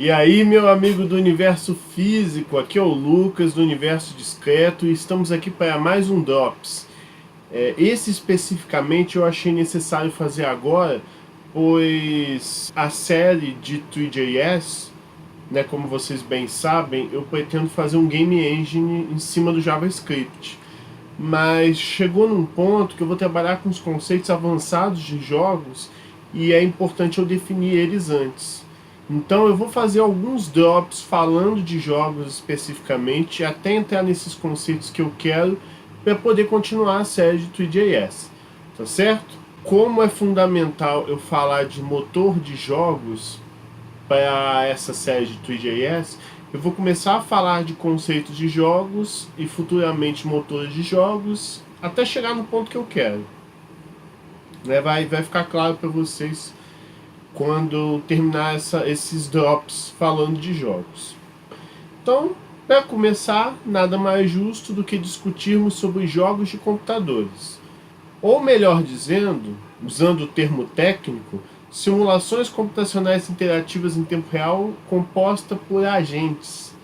E aí, meu amigo do Universo Físico, aqui é o Lucas do Universo Discreto e estamos aqui para mais um Drops. Esse especificamente eu achei necessário fazer agora, pois a série de 3JS, né, como vocês bem sabem, eu pretendo fazer um Game Engine em cima do JavaScript. Mas chegou num ponto que eu vou trabalhar com os conceitos avançados de jogos e é importante eu definir eles antes. Então eu vou fazer alguns drops falando de jogos especificamente, até entrar nesses conceitos que eu quero para poder continuar a série de 3JS, tá certo? Como é fundamental eu falar de motor de jogos para essa série de 3JS, eu vou começar a falar de conceitos de jogos e futuramente motores de jogos, até chegar no ponto que eu quero. Né? Vai ficar claro para vocês quando terminar esses drops falando de jogos. Então, para começar, nada mais justo do que discutirmos sobre jogos de computadores. Ou melhor dizendo, usando o termo técnico, simulações computacionais interativas em tempo real composta por agentes.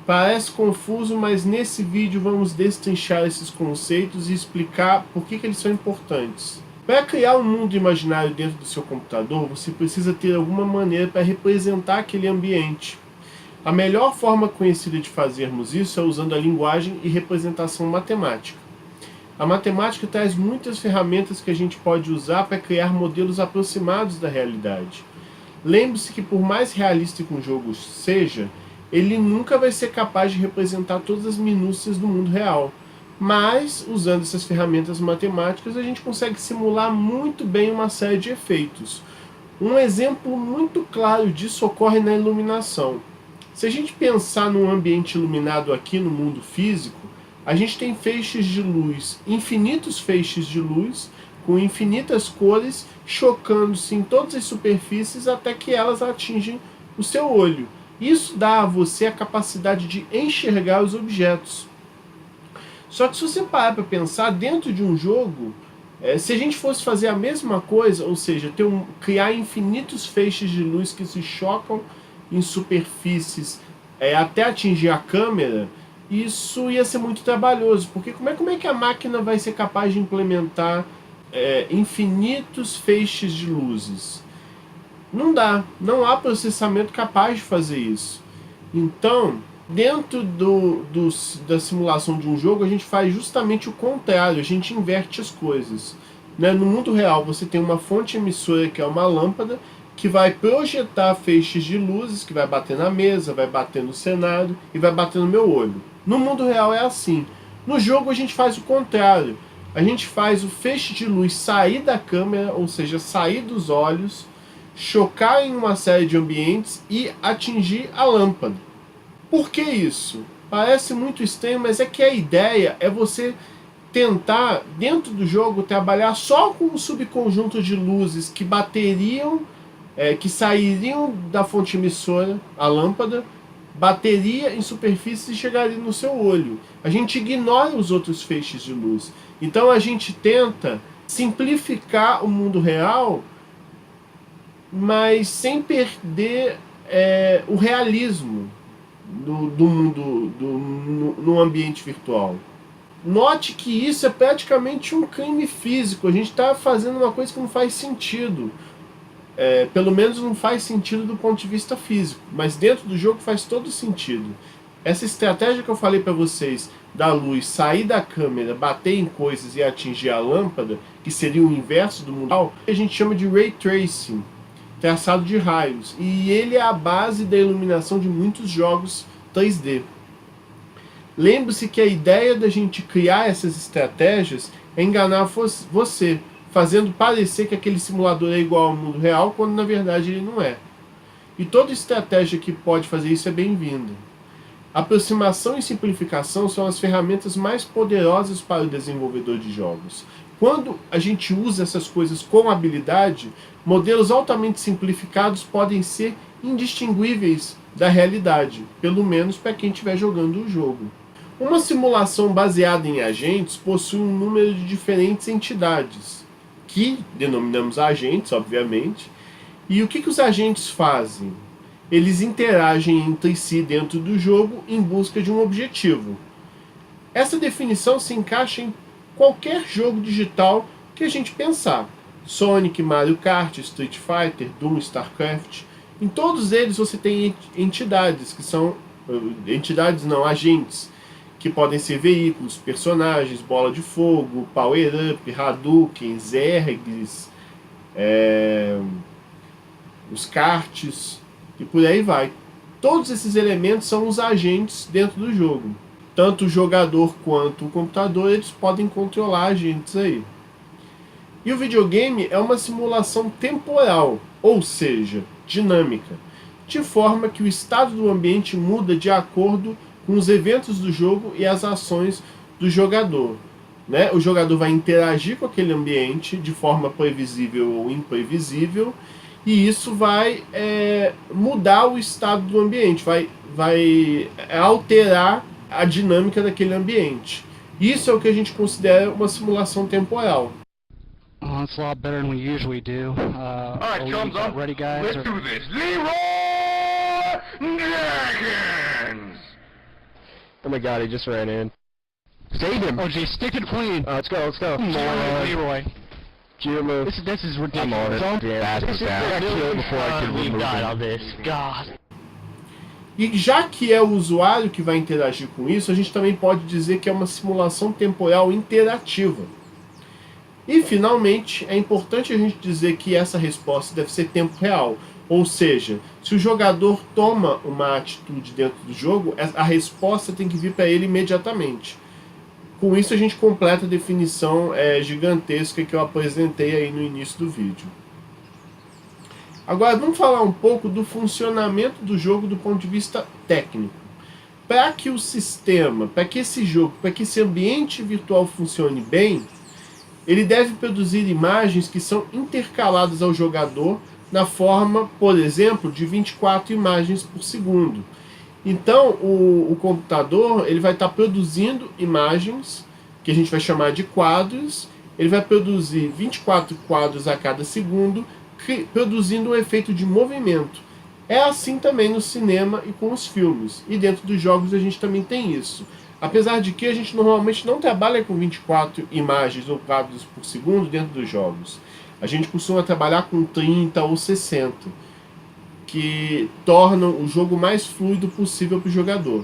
Parece confuso, mas nesse vídeo vamos destrinchar esses conceitos e explicar por que eles são importantes. Para criar um mundo imaginário dentro do seu computador, você precisa ter alguma maneira para representar aquele ambiente. A melhor forma conhecida de fazermos isso é usando a linguagem e representação matemática. A matemática traz muitas ferramentas que a gente pode usar para criar modelos aproximados da realidade. Lembre-se que por mais realista que um jogo seja, ele nunca vai ser capaz de representar todas as minúcias do mundo real. Mas, usando essas ferramentas matemáticas, a gente consegue simular muito bem uma série de efeitos. Um exemplo muito claro disso ocorre na iluminação. Se a gente pensar num ambiente iluminado aqui no mundo físico, a gente tem feixes de luz, infinitos feixes de luz, com infinitas cores, chocando-se em todas as superfícies até que elas atingem o seu olho. Isso dá a você a capacidade de enxergar os objetos. Só que se você parar para pensar, dentro de um jogo, se a gente fosse fazer a mesma coisa, ou seja, criar infinitos feixes de luz que se chocam em superfícies até atingir a câmera, isso ia ser muito trabalhoso, porque como é que a máquina vai ser capaz de implementar infinitos feixes de luzes? Não dá, não há processamento capaz de fazer isso. Então, dentro da simulação de um jogo, a gente faz justamente o contrário, a gente inverte as coisas. Né? No mundo real, você tem uma fonte emissora que é uma lâmpada, que vai projetar feixes de luzes, que vai bater na mesa, vai bater no cenário e vai bater no meu olho. No mundo real é assim. No jogo a gente faz o contrário. A gente faz o feixe de luz sair da câmera, ou seja, sair dos olhos, chocar em uma série de ambientes e atingir a lâmpada. Por que isso? Parece muito estranho, mas é que a ideia é você tentar, dentro do jogo, trabalhar só com um subconjunto de luzes que bateriam, que sairiam da fonte emissora, a lâmpada, bateria em superfície e chegaria no seu olho. A gente ignora os outros feixes de luz. Então a gente tenta simplificar o mundo real, mas sem perder o realismo do mundo no ambiente virtual. Note que isso é praticamente um crime físico. A gente está fazendo uma coisa que não faz sentido. Pelo menos não faz sentido do ponto de vista físico, mas dentro do jogo faz todo sentido. Essa estratégia que eu falei para vocês, da luz sair da câmera, bater em coisas e atingir a lâmpada, que seria o inverso do mundo real, a gente chama de Ray Tracing, traçado de raios, e ele é a base da iluminação de muitos jogos 3D. Lembre-se que a ideia da gente criar essas estratégias é enganar você, fazendo parecer que aquele simulador é igual ao mundo real, quando na verdade ele não é. E toda estratégia que pode fazer isso é bem-vinda. Aproximação e simplificação são as ferramentas mais poderosas para o desenvolvedor de jogos. Quando a gente usa essas coisas com habilidade, modelos altamente simplificados podem ser indistinguíveis da realidade, pelo menos para quem estiver jogando o jogo. Uma simulação baseada em agentes possui um número de diferentes entidades, que denominamos agentes, obviamente. E o que os agentes fazem? eles interagem entre si dentro do jogo em busca de um objetivo. Essa definição se encaixa em qualquer jogo digital que a gente pensar. Sonic, Mario Kart, Street Fighter, Doom, StarCraft. Em todos eles você tem entidades que são... Entidades não, agentes. Que podem ser veículos, personagens, bola de fogo, power-up, Hadouken, Zergs, os karts e por aí vai. Todos esses elementos são os agentes dentro do jogo. Tanto o jogador quanto o computador, eles podem controlar agentes aí. E o videogame é uma simulação temporal, ou seja, dinâmica, de forma que o estado do ambiente muda de acordo com os eventos do jogo e as ações do jogador. Né? O jogador vai interagir com aquele ambiente de forma previsível ou imprevisível, e isso vai mudar o estado do ambiente, vai alterar a dinâmica daquele ambiente. Isso é o que a gente considera uma simulação temporal. It's a lot better than we usually do. Alright, chums up. Ready, guys? Let's do this. Leroy Jenkins! Oh my god, he just ran in. Save him! Oh, geez, stick it clean. Let's go, let's go. Leroy. Jimmy. This is ridiculous. I'm on it. Don't- Damn, ass this was is bad. I the killed really before I could fun we've remove got him. on this. God. E já que é o usuário que vai interagir com isso, a gente também pode dizer que é uma simulação temporal interativa. E, finalmente, é importante a gente dizer que essa resposta deve ser tempo real. Ou seja, se o jogador toma uma atitude dentro do jogo, a resposta tem que vir para ele imediatamente. Com isso, a gente completa a definição gigantesca que eu apresentei aí no início do vídeo. Agora, vamos falar um pouco do funcionamento do jogo do ponto de vista técnico. Para que o sistema, para que esse jogo, para que esse ambiente virtual funcione bem, ele deve produzir imagens que são intercaladas ao jogador na forma, por exemplo, de 24 imagens por segundo. Então, o computador ele vai estar produzindo imagens, que a gente vai chamar de quadros, ele vai produzir 24 quadros a cada segundo, produzindo um efeito de movimento. É assim também no cinema e com os filmes. E dentro dos jogos a gente também tem isso. Apesar de que a gente normalmente não trabalha com 24 imagens ou quadros por segundo dentro dos jogos. A gente costuma trabalhar com 30 ou 60, que tornam o jogo mais fluido possível para o jogador.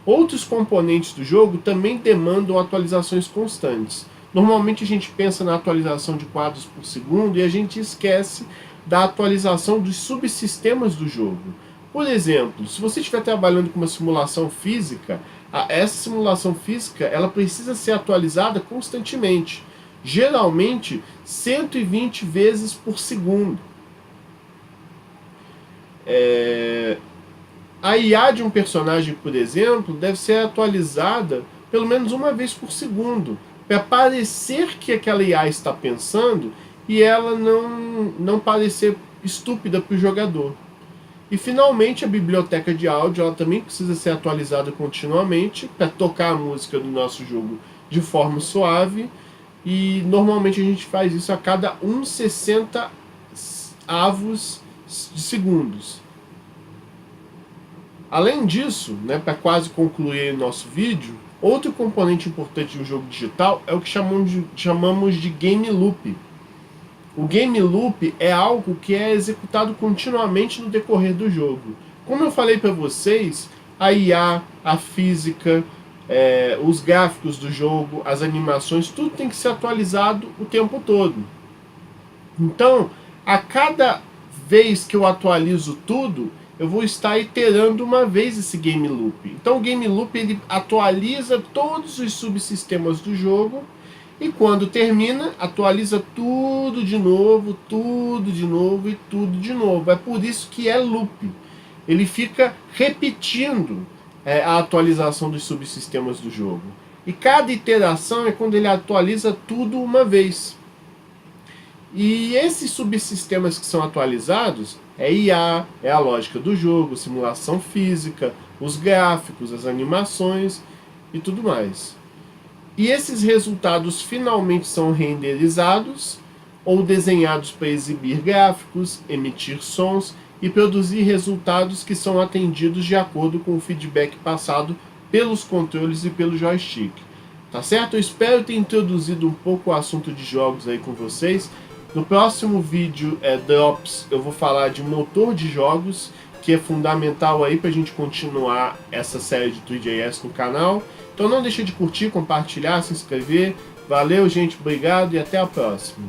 Outros componentes do jogo também demandam atualizações constantes. Normalmente a gente pensa na atualização de quadros por segundo e a gente esquece da atualização dos subsistemas do jogo. Por exemplo, se você estiver trabalhando com uma simulação física, essa simulação física ela precisa ser atualizada constantemente, geralmente 120 vezes por segundo. A IA de um personagem, por exemplo, deve ser atualizada pelo menos uma vez por segundo, para parecer que aquela IA está pensando e ela não parecer estúpida para o jogador. E finalmente a biblioteca de áudio ela também precisa ser atualizada continuamente para tocar a música do nosso jogo de forma suave, e normalmente a gente faz isso a cada 1/60 avos de segundos. Além disso, né, para quase concluir nosso vídeo, outro componente importante de um jogo digital é o que chamamos de game loop. O game loop é algo que é executado continuamente no decorrer do jogo. Como eu falei para vocês, a IA, a física, os gráficos do jogo, as animações, tudo tem que ser atualizado o tempo todo. Então, a cada vez que eu atualizo tudo, eu vou estar iterando uma vez esse game loop. Então o game loop ele atualiza todos os subsistemas do jogo, e quando termina, atualiza tudo de novo, tudo de novo e tudo de novo. É por isso que é loop. Ele fica repetindo a atualização dos subsistemas do jogo. E cada iteração é quando ele atualiza tudo uma vez. E esses subsistemas que são atualizados é IA, é a lógica do jogo, simulação física, os gráficos, as animações e tudo mais. E esses resultados finalmente são renderizados ou desenhados para exibir gráficos, emitir sons e produzir resultados que são atendidos de acordo com o feedback passado pelos controles e pelo joystick. Tá certo? Eu espero ter introduzido um pouco o assunto de jogos aí com vocês. No próximo vídeo, Drops, eu vou falar de motor de jogos, que é fundamental aí para a gente continuar essa série de 3JS no canal. Então não deixe de curtir, compartilhar, se inscrever. Valeu, gente, obrigado e até a próxima.